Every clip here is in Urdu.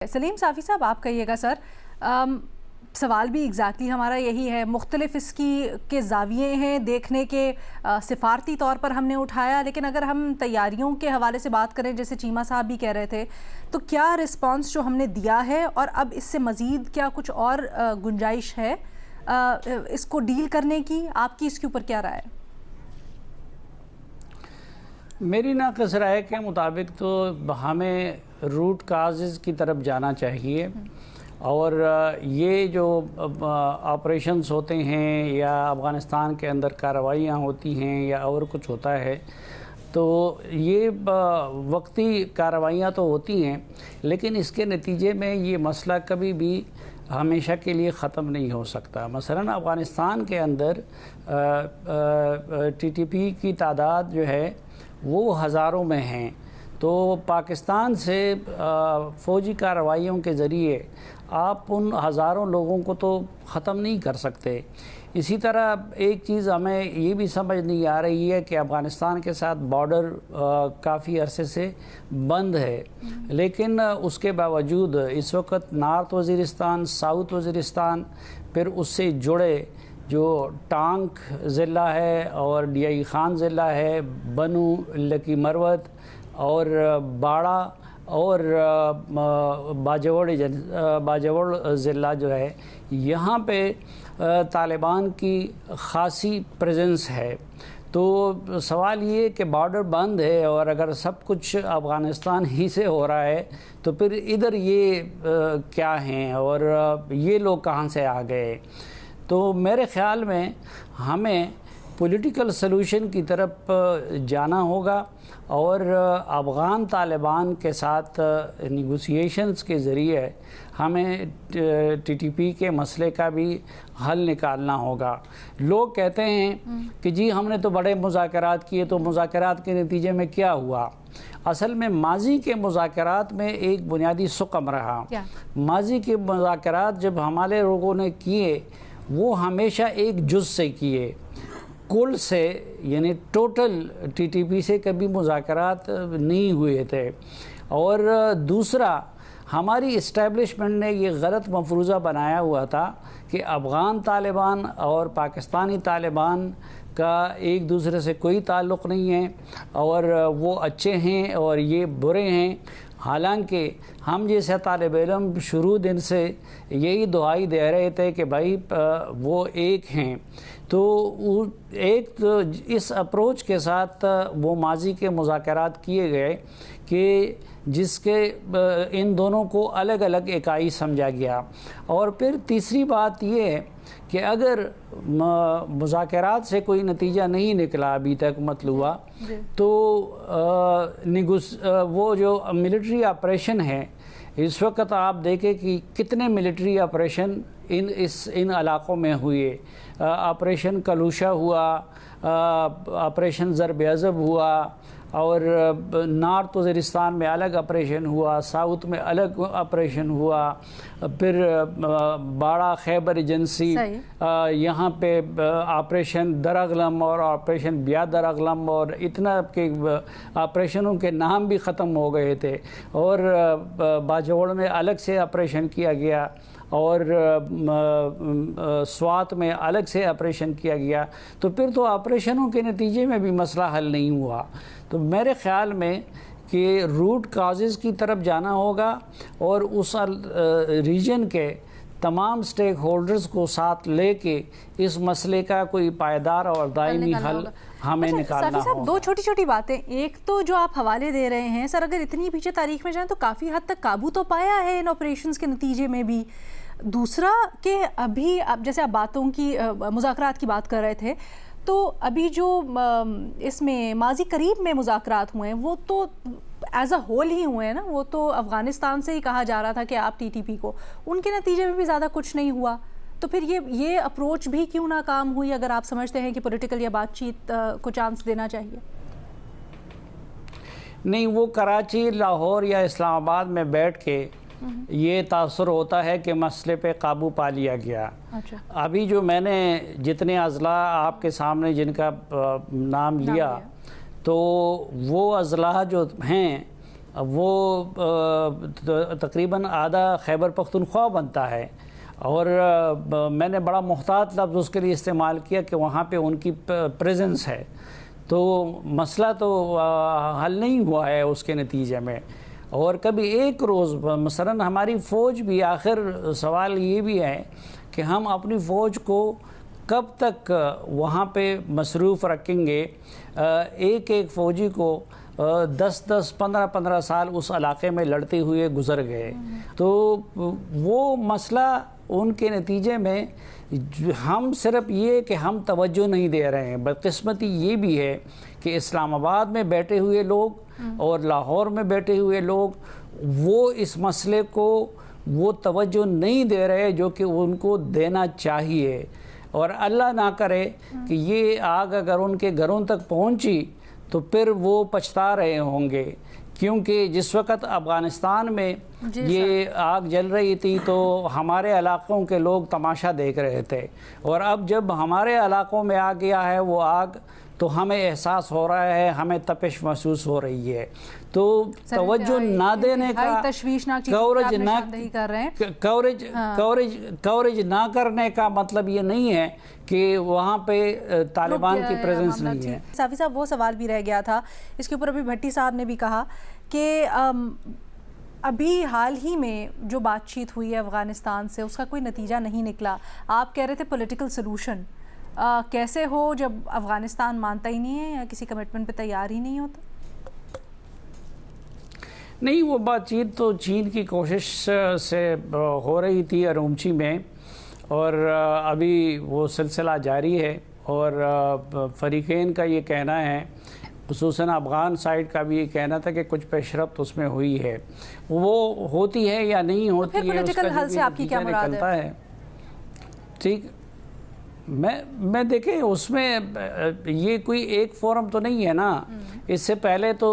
سلیم صافی صاحب آپ کہیے گا سر، سوال بھی ایگزیکٹلی ہمارا یہی ہے، مختلف اس کے زاویے ہیں دیکھنے کے، سفارتی طور پر ہم نے اٹھایا، لیکن اگر ہم تیاریوں کے حوالے سے بات کریں جیسے چیمہ صاحب بھی کہہ رہے تھے، تو کیا رسپانس جو ہم نے دیا ہے اور اب اس سے مزید کیا کچھ اور گنجائش ہے اس کو ڈیل کرنے کی؟ آپ کی اس کے اوپر کیا رائے ہے؟ میری ناقص رائے کے مطابق تو ہمیں روٹ کازز کی طرف جانا چاہیے، اور یہ جو آپریشنز ہوتے ہیں یا افغانستان کے اندر کارروائیاں ہوتی ہیں یا اور کچھ ہوتا ہے، تو یہ وقتی کارروائیاں تو ہوتی ہیں، لیکن اس کے نتیجے میں یہ مسئلہ کبھی بھی ہمیشہ کے لیے ختم نہیں ہو سکتا۔ مثلا افغانستان کے اندر ٹی ٹی پی کی تعداد جو ہے وہ ہزاروں میں ہیں، تو پاکستان سے فوجی کارروائیوں کے ذریعے آپ ان ہزاروں لوگوں کو تو ختم نہیں کر سکتے۔ اسی طرح ایک چیز ہمیں یہ بھی سمجھ نہیں آ رہی ہے کہ افغانستان کے ساتھ بارڈر کافی عرصے سے بند ہے، لیکن اس کے باوجود اس وقت نارتھ وزیرستان، ساؤتھ وزیرستان، پھر اس سے جڑے جو ٹانک ضلع ہے اور ڈی آئی خان ضلع ہے، بنو، لکی مروت اور باڑہ اور باجوڑ ضلع جو ہے، یہاں پہ طالبان کی خاصی پریزنس ہے۔ تو سوال یہ کہ بارڈر بند ہے اور اگر سب کچھ افغانستان ہی سے ہو رہا ہے تو پھر ادھر یہ کیا ہیں اور یہ لوگ کہاں سے آ گئے؟ تو میرے خیال میں ہمیں پولیٹیکل سلوشن کی طرف جانا ہوگا اور افغان طالبان کے ساتھ نیگوسیشنز کے ذریعے ہمیں ٹی ٹی پی کے مسئلے کا بھی حل نکالنا ہوگا۔ لوگ کہتے ہیں کہ جی ہم نے تو بڑے مذاکرات کیے، تو مذاکرات کے نتیجے میں کیا ہوا؟ اصل میں ماضی کے مذاکرات میں ایک بنیادی سقم رہا۔ ماضی کے مذاکرات جب ہمارے لوگوں نے کیے، وہ ہمیشہ ایک جز سے کیے، کل سے یعنی ٹوٹل ٹی ٹی پی سے کبھی مذاکرات نہیں ہوئے تھے۔ اور دوسرا، ہماری اسٹیبلشمنٹ نے یہ غلط مفروضہ بنایا ہوا تھا کہ افغان طالبان اور پاکستانی طالبان کا ایک دوسرے سے کوئی تعلق نہیں ہے اور وہ اچھے ہیں اور یہ برے ہیں، حالانکہ ہم جیسے طالب علم شروع دن سے یہی دعائی دے رہے تھے کہ بھائی وہ ایک ہیں۔ تو ایک اس اپروچ کے ساتھ وہ ماضی کے مذاکرات کیے گئے کہ جس کے ان دونوں کو الگ الگ اکائی سمجھا گیا۔ اور پھر تیسری بات یہ ہے کہ اگر مذاکرات سے کوئی نتیجہ نہیں نکلا ابھی تک مطلوبہ، تو وہ جو ملٹری آپریشن ہے، اس وقت آپ دیکھیں کہ کتنے ملٹری آپریشن ان علاقوں میں ہوئے۔ آپریشن کلوشا ہوا، آپریشن ضرب عضب ہوا، اور نارتھ وزیرستان میں الگ آپریشن ہوا، ساؤتھ میں الگ آپریشن ہوا، پھر باڑہ خیبر ایجنسی، یہاں پہ آپریشن درغلم اور آپریشن بیا درغلم، اور اتنا کہ آپریشنوں کے نام بھی ختم ہو گئے تھے، اور باجوڑ میں الگ سے آپریشن کیا گیا، اور سوات میں الگ سے آپریشن کیا گیا۔ تو پھر تو آپریشنوں کے نتیجے میں بھی مسئلہ حل نہیں ہوا۔ تو میرے خیال میں کہ روٹ کازز کی طرف جانا ہوگا اور اس ریجن کے تمام سٹیک ہولڈرز کو ساتھ لے کے اس مسئلے کا کوئی پائیدار اور دائمی حل ہمیں نکالنا ہوگا۔ صاحب، دو چھوٹی چھوٹی باتیں، ایک تو جو آپ حوالے دے رہے ہیں سر، اگر اتنی پیچھے تاریخ میں جائیں تو کافی حد تک قابو تو پایا ہے ان آپریشنز کے نتیجے میں بھی۔ دوسرا کہ ابھی اب جیسے آپ باتوں کی مذاکرات کی بات کر رہے تھے، تو ابھی جو اس میں ماضی قریب میں مذاکرات ہوئے ہیں وہ تو ایز اے ہول ہی ہوئے ہیں نا، وہ تو افغانستان سے ہی کہا جا رہا تھا کہ آپ ٹی ٹی پی کو، ان کے نتیجے میں بھی زیادہ کچھ نہیں ہوا۔ تو پھر یہ اپروچ بھی کیوں ناکام ہوئی اگر آپ سمجھتے ہیں کہ پولیٹیکل یا بات چیت کو چانس دینا چاہیے؟ نہیں، وہ کراچی، لاہور یا اسلام آباد میں بیٹھ کے یہ تاثر ہوتا ہے کہ مسئلے پہ قابو پا لیا گیا۔ ابھی جو میں نے جتنے اضلاع آپ کے سامنے جن کا نام لیا، تو وہ اضلاع جو ہیں وہ تقریباً آدھا خیبر پختونخوا بنتا ہے، اور میں نے بڑا محتاط لفظ اس کے لیے استعمال کیا کہ وہاں پہ ان کی پریزنس ہے، تو مسئلہ تو حل نہیں ہوا ہے اس کے نتیجے میں۔ اور کبھی ایک روز مثلاً ہماری فوج بھی، آخر سوال یہ بھی ہے کہ ہم اپنی فوج کو کب تک وہاں پہ مصروف رکھیں گے؟ ایک ایک فوجی کو 15 سال اس علاقے میں لڑتے ہوئے گزر گئے، تو وہ مسئلہ ان کے نتیجے میں ہم صرف یہ کہ ہم توجہ نہیں دے رہے ہیں، بدقسمتی یہ بھی ہے کہ اسلام آباد میں بیٹھے ہوئے لوگ اور لاہور میں بیٹھے ہوئے لوگ وہ اس مسئلے کو وہ توجہ نہیں دے رہے جو کہ ان کو دینا چاہیے، اور اللہ نہ کرے کہ یہ آگ اگر ان کے گھروں تک پہنچی تو پھر وہ پچھتا رہے ہوں گے، کیونکہ جس وقت افغانستان میں یہ آگ جل رہی تھی تو ہمارے علاقوں کے لوگ تماشا دیکھ رہے تھے، اور اب جب ہمارے علاقوں میں آ گیا ہے وہ آگ تو ہمیں احساس ہو رہا ہے، ہمیں تپش محسوس ہو رہی ہے۔ تو توجہ نہ دینے کا، کوریج نہ کرنے کا مطلب یہ نہیں ہے کہ وہاں پہ طالبان کی پریزنس نہیں ہے۔ صافی صاحب وہ سوال بھی رہ گیا تھا، اس کے اوپر ابھی بھٹی صاحب نے بھی کہا کہ ابھی حال ہی میں جو بات چیت ہوئی ہے افغانستان سے اس کا کوئی نتیجہ نہیں نکلا، آپ کہہ رہے تھے پولیٹیکل سلوشن کیسے ہو جب افغانستان مانتا ہی نہیں ہے یا کسی کمٹمنٹ پہ تیار ہی نہیں ہوتا؟ نہیں، وہ بات چیت تو چین کی کوشش سے ہو رہی تھی ارومچی میں، اور ابھی وہ سلسلہ جاری ہے، اور فریقین کا یہ کہنا ہے، خصوصاً افغان سائڈ کا بھی یہ کہنا تھا کہ کچھ پیش رفت اس میں ہوئی ہے، وہ ہوتی ہے یا نہیں ہوتی ہے، پولیٹیکل حل سے آپ کی کیا مراد ہے؟ ٹھیک، میں دیکھیں اس میں یہ کوئی ایک فورم تو نہیں ہے نا، اس سے پہلے تو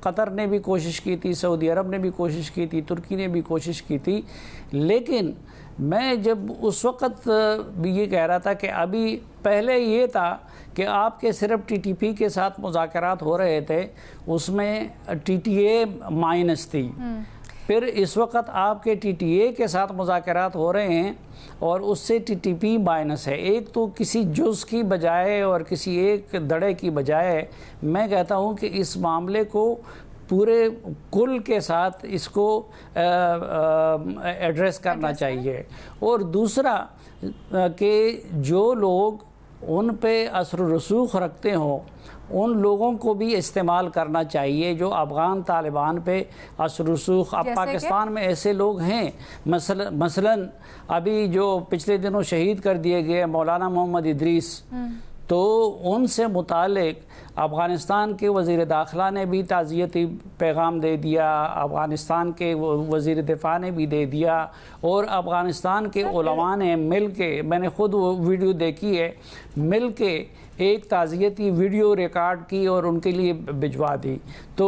قطر نے بھی کوشش کی تھی، سعودی عرب نے بھی کوشش کی تھی، ترکی نے بھی کوشش کی تھی، لیکن میں جب اس وقت بھی یہ کہہ رہا تھا کہ ابھی پہلے یہ تھا کہ آپ کے صرف ٹی ٹی پی کے ساتھ مذاکرات ہو رہے تھے، اس میں ٹی ٹی اے مائنس تھی، پھر اس وقت آپ کے ٹی ٹی اے کے ساتھ مذاکرات ہو رہے ہیں اور اس سے ٹی ٹی پی مائنس ہے۔ ایک تو کسی جز کی بجائے اور کسی ایک دڑے کی بجائے میں کہتا ہوں کہ اس معاملے کو پورے کل کے ساتھ اس کو ایڈریس کرنا چاہیے، اور دوسرا کہ جو لوگ ان پہ اثر و رسوخ رکھتے ہوں ان لوگوں کو بھی استعمال کرنا چاہیے جو افغان طالبان پہ اثر و رسوخ۔ اب پاکستان میں ایسے لوگ ہیں، مثلاً ابھی جو پچھلے دنوں شہید کر دیے گئے مولانا محمد ادریس، تو ان سے متعلق افغانستان کے وزیر داخلہ نے بھی تعزیتی پیغام دے دیا، افغانستان کے وزیر دفاع نے بھی دے دیا، اور افغانستان کے علماء نے مل کے، میں نے خود وہ ویڈیو دیکھی ہے، مل کے ایک تعزیتی ویڈیو ریکارڈ کی اور ان کے لیے بھجوا دی۔ تو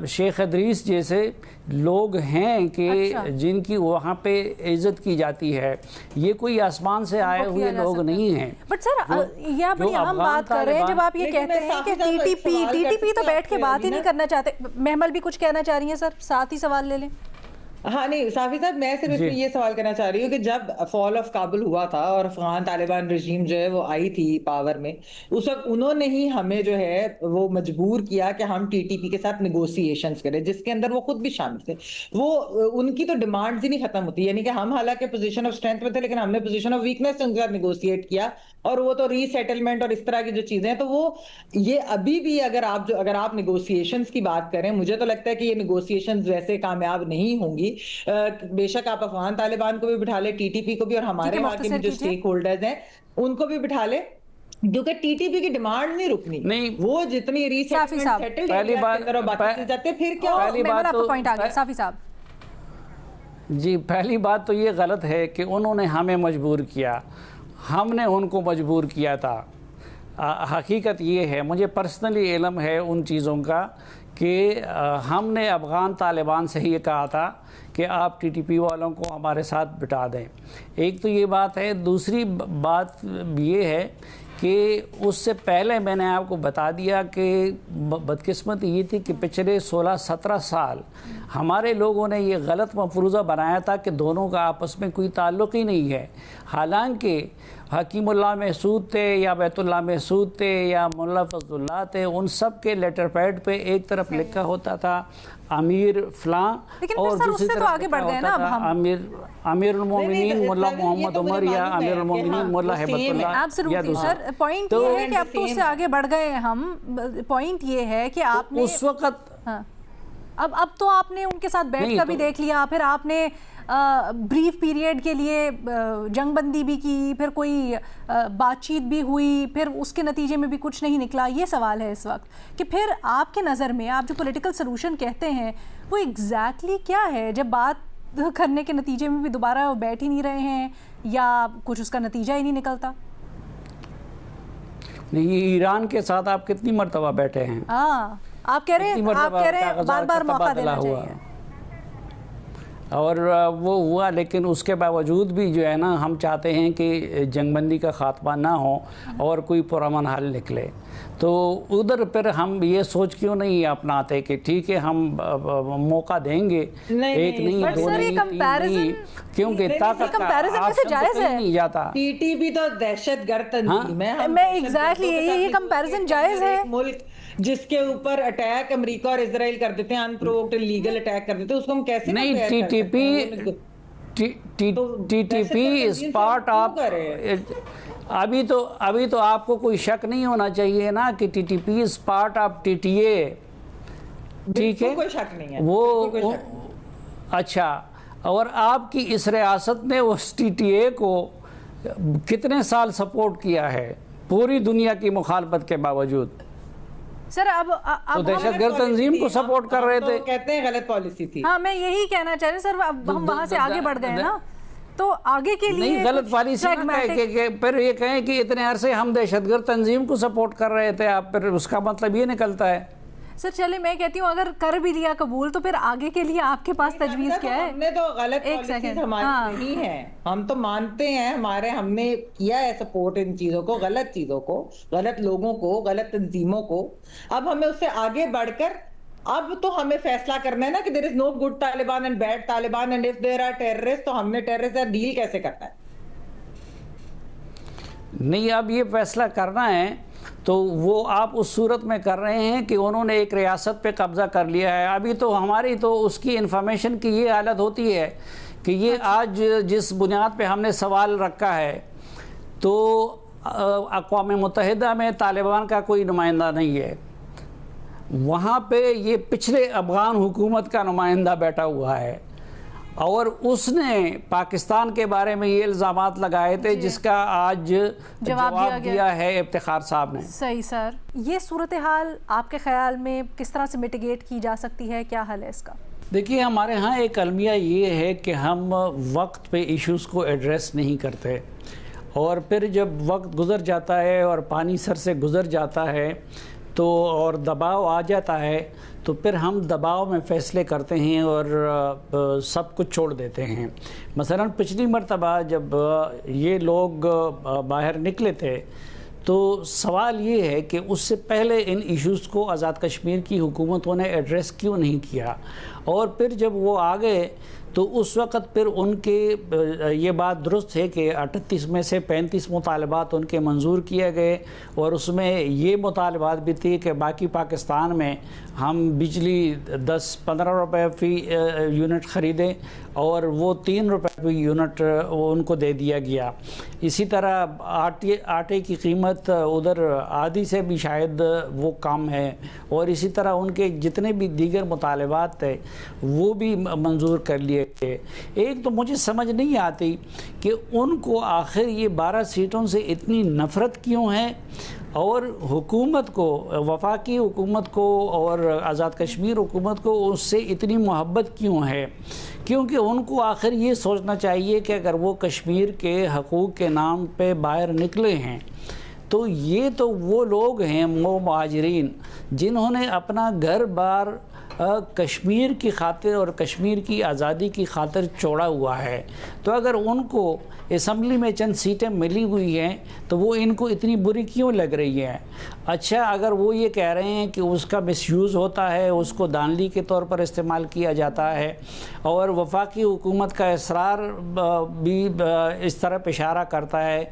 شیخ ادریس جیسے لوگ ہیں کہ جن کی وہاں پہ عزت کی جاتی ہے، یہ کوئی آسمان سے آئے ہوئے لوگ نہیں ہیں۔ بٹ سر یہ بڑی اہم بات کر رہے ہیں جب آپ یہ کہتے ہیں کہ ٹی ٹی پی تو بیٹھ کے بات ہی نہیں کرنا چاہتے۔ محمل بھی کچھ کہنا چاہ رہی ہیں سر، ساتھ ہی سوال لے لیں۔ ہاں نہیں صافی صاحب، میں صرف اس میں یہ سوال کرنا چاہ رہی ہوں کہ جب فال آف کابل ہوا تھا اور افغان طالبان رژیم جو ہے وہ آئی تھی پاور میں، اس وقت انہوں نے ہی ہمیں جو ہے وہ مجبور کیا کہ ہم ٹی ٹی پی کے ساتھ نیگوسیشنز کریں، جس کے اندر وہ خود بھی شامل تھے۔ وہ ان کی تو ڈیمانڈز ہی نہیں ختم ہوتی، یعنی کہ ہم حالانکہ پوزیشن آف اسٹرینتھ میں تھے لیکن ہم نے پوزیشن آف ویکنیس سے ان کے ساتھ نیگوسیٹ کیا، اور وہ تو ری سیٹلمنٹ اور اس طرح کی جو چیزیں ہیں، تو وہ یہ ابھی بھی اگر آپ نیگوسیشنز کی بات کریں، مجھے تو لگتا ہے کہ یہ نیگوسیشنز ویسے کامیاب نہیں ہوں گی۔ بے شک آپ افغان طالبان کو بھی بٹھا لیں، ٹی ٹی پی کو بھی، اور ہمارے وہاں کے بھی جو اسٹیک ہولڈرز ہیں ان کو بھی بٹھا لیں، کیونکہ ٹی ٹی پی کی ڈیمانڈ نہیں رکنی، وہ جتنی ریسیٹلمنٹ سیٹل اور باقی جاتے پھر کیا صافی صاحب جی، پہلی بات تو یہ غلط ہے کہ انہوں نے ہمیں مجبور کیا، ہم نے ان کو مجبور کیا تھا۔ حقیقت یہ ہے، مجھے پرسنلی علم ہے ان چیزوں کا کہ ہم نے افغان طالبان سے یہ کہا تھا کہ آپ ٹی ٹی پی والوں کو ہمارے ساتھ بٹھا دیں۔ ایک تو یہ بات ہے، دوسری بات یہ ہے کہ اس سے پہلے میں نے آپ کو بتا دیا کہ بدقسمتی یہ تھی کہ پچھلے 16-17 سال ہمارے لوگوں نے یہ غلط مفروضہ بنایا تھا کہ دونوں کا آپس میں کوئی تعلق ہی نہیں ہے، حالانکہ حکیم اللہ محسود تھے یا بیت اللہ محسود تھے یا مولا فضل اللہ تھے، ان سب کے لیٹر پیڈ پہ ایک طرف لکھا ہوتا تھا امیر فلاں اور دوسری طرف آگے بڑھ گئے نا امیر المومنین مولا محمد عمر یا امیر المومنین مولا ہیبت اللہ یا دوسرا۔ سر پوائنٹ یہ ہے کہ اب تو اس سے آگے بڑھ گئے ہم، پوائنٹ یہ ہے کہ آپ نے اس وقت اب تو آپ نے ان کے ساتھ بیٹھ کر بھی دیکھ لیا، پھر آپ نے بریف پیریڈ کے لیے جنگ بندی بھی کی، پھر کوئی بات چیت بھی ہوئی، پھر اس کے نتیجے میں بھی کچھ نہیں نکلا۔ یہ سوال ہے اس وقت کہ پھر آپ کے نظر میں آپ جو پولیٹیکل سلوشن کہتے ہیں وہ ایگزیکٹلی کیا ہے، جب بات کرنے کے نتیجے میں بھی دوبارہ بیٹھ ہی نہیں رہے ہیں یا کچھ اس کا نتیجہ ہی نہیں نکلتا؟ نہیں، ایران کے ساتھ آپ کتنی مرتبہ بیٹھے ہیں؟ آپ کہہ رہے ہیں بار بار موقع دینا چاہیے اور وہ ہوا، لیکن اس کے باوجود بھی جو ہے نا ہم چاہتے ہیں کہ جنگ بندی کا خاتمہ نہ ہو اور کوئی پرامن حل نکلے، تو ادھر پھر ہم یہ سوچ کیوں نہیں اپناتے کہ ٹھیک ہے ہم موقع دیں گے، ایک نہیں دو نہیں تین نہیں، کیونکہ طاقت کا آپشن تو کہیں نہیں جاتا۔ ٹی ٹی پی تو دہشت گرد تنظیم ہے، میں ایگزیکٹلی یہ کمپیریزن جائز ہے۔ ملک جس کے اوپر اٹیک امریکہ اور اسرائیل کر دیتے ہیں، انپرووکڈ لیگل اٹیک کر دیتے ہیں، اس کو ہم کیسے نہیں، T T P is part of, ابھی تو آپ کو کوئی شک نہیں ہونا چاہیے نا کہ T T P is part of T T A, ٹھیک ہے، کوئی شک نہیں ہے وہ اچھا، اور آپ کی اس ریاست نے اس ٹی ٹی اے کو کتنے سال سپورٹ کیا ہے پوری دنیا کی مخالفت کے باوجود؟ سر اب تو دہشت گرد تنظیم کو سپورٹ کر رہے تھے، کہتے ہیں غلط پالیسی تھی۔ ہاں میں یہی کہنا چاہ رہے ہیں سر، اب ہم وہاں سے آگے بڑھ گئے نا، تو آگے کے لیے نہیں غلط پالیسی کہ پھر یہ کہیں کہ اتنے عرصے ہم دہشت گرد تنظیم کو سپورٹ کر رہے تھے، آپ پھر اس کا مطلب یہ نکلتا ہے۔ سر چلے میں کہتی ہوں اگر کر بھی لیا قبول تو پھر آگے کے لیے آپ کے پاس تجویز کیا ہے؟ ہم نے تو غلط پالیسیز ہماری نہیں ہے، ہم تو مانتے ہیں ہم نے کیا ہے سپورٹ ان چیزوں کو، غلط چیزوں کو، غلط لوگوں کو، غلط تنظیموں کو۔ اب ہمیں اس سے آگے بڑھ کر اب تو ہمیں فیصلہ کرنا ہے نا کہ there is no good Taliban and bad Taliban and if there are terrorists تو ہم نے ٹیررسٹ سے ڈیل کیسے کرنا ہے؟ نہیں، اب یہ فیصلہ کرنا ہے تو وہ آپ اس صورت میں کر رہے ہیں کہ انہوں نے ایک ریاست پہ قبضہ کر لیا ہے۔ ابھی تو ہماری تو اس کی انفارمیشن کی یہ حالت ہوتی ہے کہ یہ آج جس بنیاد پہ ہم نے سوال رکھا ہے تو اقوام متحدہ میں طالبان کا کوئی نمائندہ نہیں ہے، وہاں پہ یہ پچھلے افغان حکومت کا نمائندہ بیٹھا ہوا ہے اور اس نے پاکستان کے بارے میں یہ الزامات لگائے تھے جس کا آج جواب دیا ہے افتخار صاحب نے۔ صحیح سر، یہ صورتحال آپ کے خیال میں کس طرح سے میٹیگیٹ کی جا سکتی ہے، کیا حل ہے اس کا؟ دیکھیے ہمارے ہاں ایک المیہ یہ ہے کہ ہم وقت پہ ایشوز کو ایڈریس نہیں کرتے، اور پھر جب وقت گزر جاتا ہے اور پانی سر سے گزر جاتا ہے تو اور دباؤ آ جاتا ہے تو پھر ہم دباؤ میں فیصلے کرتے ہیں اور سب کچھ چھوڑ دیتے ہیں۔ مثلا پچھلی مرتبہ جب یہ لوگ باہر نکلے تھے تو سوال یہ ہے کہ اس سے پہلے ان ایشوز کو آزاد کشمیر کی حکومتوں نے ایڈریس کیوں نہیں کیا، اور پھر جب وہ آ گئے تو اس وقت پھر ان کے یہ بات درست ہے کہ 38 میں سے 35 مطالبات ان کے منظور کیے گئے، اور اس میں یہ مطالبات بھی تھی کہ باقی پاکستان میں ہم بجلی 10-15 روپے فی یونٹ خریدیں اور وہ 3 روپے فی یونٹ ان کو دے دیا گیا۔ اسی طرح آٹے کی قیمت ادھر آدھی سے بھی شاید وہ کم ہے، اور اسی طرح ان کے جتنے بھی دیگر مطالبات تھے وہ بھی منظور کر لیے گئے۔ ایک تو مجھے سمجھ نہیں آتی کہ ان کو آخر یہ 12 سیٹوں سے اتنی نفرت کیوں ہے، اور حکومت کو، وفاقی حکومت کو اور آزاد کشمیر حکومت کو اس سے اتنی محبت کیوں ہے؟ کیونکہ ان کو آخر یہ سوچنا چاہیے کہ اگر وہ کشمیر کے حقوق کے نام پہ باہر نکلے ہیں تو یہ تو وہ لوگ ہیں، وہ مہاجرین جنہوں نے اپنا گھر بار کشمیر کی خاطر اور کشمیر کی آزادی کی خاطر چھوڑا ہوا ہے، تو اگر ان کو اسمبلی میں چند سیٹیں ملی ہوئی ہیں تو وہ ان کو اتنی بری کیوں لگ رہی ہیں؟ اچھا، اگر وہ یہ کہہ رہے ہیں کہ اس کا مس یوز ہوتا ہے، اس کو دانلی کے طور پر استعمال کیا جاتا ہے، اور وفاقی حکومت کا اصرار بھی اس طرف اشارہ کرتا ہے،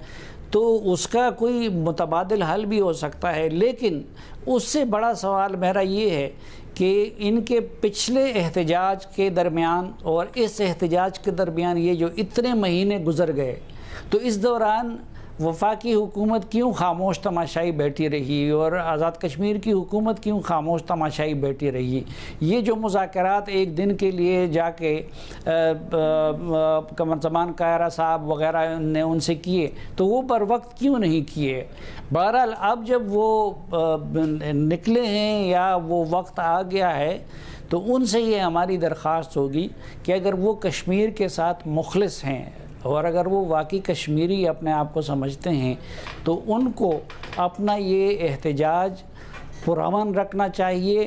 تو اس کا کوئی متبادل حل بھی ہو سکتا ہے. لیکن اس سے بڑا سوال میرا یہ ہے کہ ان کے پچھلے احتجاج کے درمیان اور اس احتجاج کے درمیان یہ جو اتنے مہینے گزر گئے، تو اس دوران وفاقی حکومت کیوں خاموش تماشائی بیٹھی رہی اور آزاد کشمیر کی حکومت کیوں خاموش تماشائی بیٹھی رہی؟ یہ جو مذاکرات ایک دن کے لیے جا کے قمر زمان کائرہ صاحب وغیرہ نے ان سے کیے، تو وہ پر وقت کیوں نہیں کیے؟ بہرحال اب جب وہ نکلے ہیں یا وہ وقت آ گیا ہے، تو ان سے یہ ہماری درخواست ہوگی کہ اگر وہ کشمیر کے ساتھ مخلص ہیں اور اگر وہ واقعی کشمیری اپنے آپ کو سمجھتے ہیں، تو ان کو اپنا یہ احتجاج پرامن رکھنا چاہیے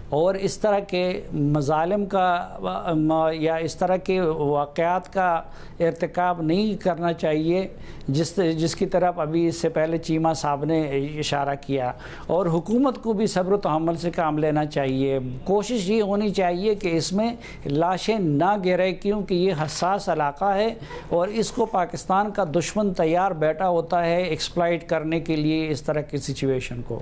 اور اس طرح کے مظالم کا یا اس طرح کے واقعات کا ارتکاب نہیں کرنا چاہیے جس کی طرف ابھی اس سے پہلے چیمہ صاحب نے اشارہ کیا. اور حکومت کو بھی صبر و تحمل سے کام لینا چاہیے. کوشش یہ ہونی چاہیے کہ اس میں لاشیں نہ گرے، کیونکہ یہ حساس علاقہ ہے اور اس کو پاکستان کا دشمن تیار بیٹھا ہوتا ہے ایکسپلائٹ کرنے کے لیے اس طرح کی سچویشن کو.